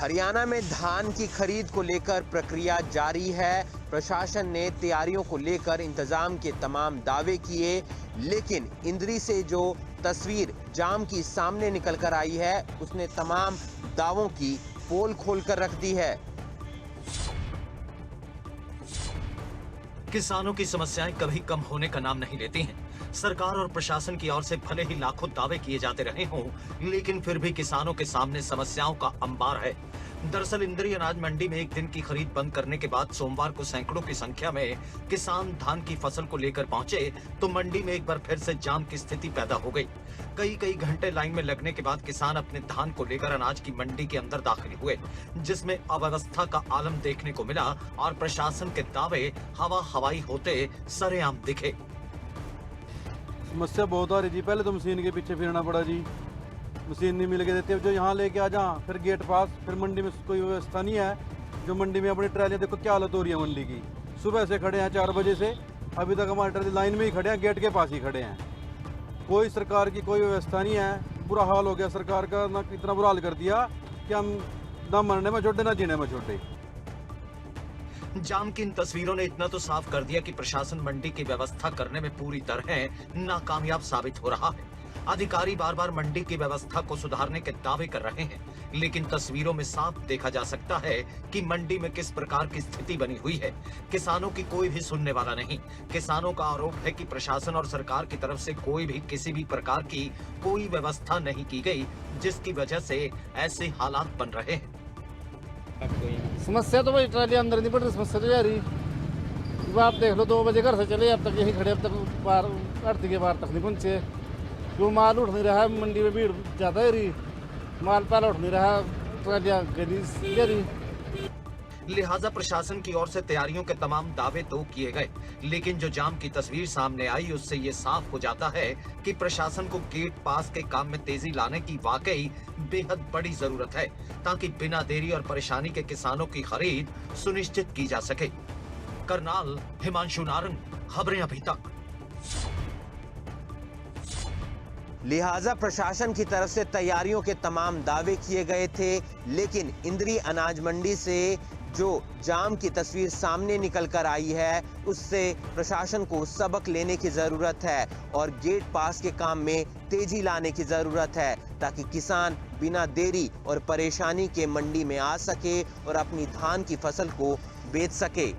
हरियाणा में धान की खरीद को लेकर प्रक्रिया जारी है। प्रशासन ने तैयारियों को लेकर इंतजाम के तमाम दावे किए, लेकिन इंद्री से जो तस्वीर जाम की सामने निकल कर आई है, उसने तमाम दावों की पोल खोलकर रख दी है। किसानों की समस्याएं कभी कम होने का नाम नहीं लेती हैं। सरकार और प्रशासन की ओर से भले ही लाखों दावे किए जाते रहे हों, लेकिन फिर भी किसानों के सामने समस्याओं का अंबार है। दरअसल इंद्री अनाज मंडी में एक दिन की खरीद बंद करने के बाद सोमवार को सैकड़ों की संख्या में किसान धान की फसल को लेकर पहुंचे, तो मंडी में एक बार फिर से जाम की स्थिति पैदा हो गई। कई घंटे लाइन में लगने के बाद किसान अपने धान को लेकर अनाज की मंडी के अंदर दाखिल हुए, जिसमें अव्यवस्था का आलम देखने को मिला और प्रशासन के दावे हवाई होते सरेआम दिखे। समस्या बहुत आ रही जी। पहले तो मशीन के पीछे फिरना पड़ा जी, मशीन नहीं मिल के देते, जो यहाँ लेके आ जा, फिर गेट पास, फिर मंडी में कोई व्यवस्था नहीं है। जो मंडी में अपनी ट्रैलियाँ देखो क्या हालत हो रही है मंडी की। सुबह से खड़े हैं 4 बजे से, अभी तक हमारे ट्रैली लाइन में ही खड़े हैं, गेट के पास ही खड़े हैं। कोई सरकार की कोई व्यवस्था नहीं है। बुरा हाल हो गया सरकार का, ना इतना बुरा हाल कर दिया कि हम ना मरने में छोटे ना जीने में छोटे। जाम की इन तस्वीरों ने इतना तो साफ कर दिया कि प्रशासन मंडी की व्यवस्था करने में पूरी तरह नाकामयाब साबित हो रहा है। अधिकारी बार बार मंडी की व्यवस्था को सुधारने के दावे कर रहे हैं, लेकिन तस्वीरों में साफ देखा जा सकता है कि मंडी में किस प्रकार की स्थिति बनी हुई है। किसानों की कोई भी सुनने वाला नहीं। किसानों का आरोप है कि प्रशासन और सरकार की तरफ से कोई भी किसी भी प्रकार की कोई व्यवस्था नहीं की गई, जिसकी वजह से ऐसे हालात बन रहे हैं। समस्या तो भाई ट्राली अंदर नहीं पड़ रही, समस्या तो यार ही आप देख लो, 2 बजे घर से चले, अब तक यही खड़े, अब तक बाहर आरती के बाहर तक नहीं पहुँचे। क्यों माल उठ नहीं रहा, मंडी में भीड़ ज़्यादा है रही, माल पाला उठ नहीं रहा, ट्रालियाँ गली। लिहाजा प्रशासन की ओर से तैयारियों के तमाम दावे तो किए गए, लेकिन जो जाम की तस्वीर सामने आई उससे ये साफ हो जाता है कि प्रशासन को गेट पास के काम में तेजी लाने की वाकई बेहद बड़ी जरूरत है, ताकि बिना देरी और परेशानी के किसानों की खरीद सुनिश्चित की जा सके। करनाल हिमांशु नारंग, खबरें अभी तक। लिहाजा प्रशासन की तरफ से तैयारियों के तमाम दावे किए गए थे, लेकिन इंद्री अनाज मंडी से जो जाम की तस्वीर सामने निकल कर आई है, उससे प्रशासन को सबक लेने की जरूरत है और गेट पास के काम में तेजी लाने की जरूरत है, ताकि किसान बिना देरी और परेशानी के मंडी में आ सके और अपनी धान की फसल को बेच सके।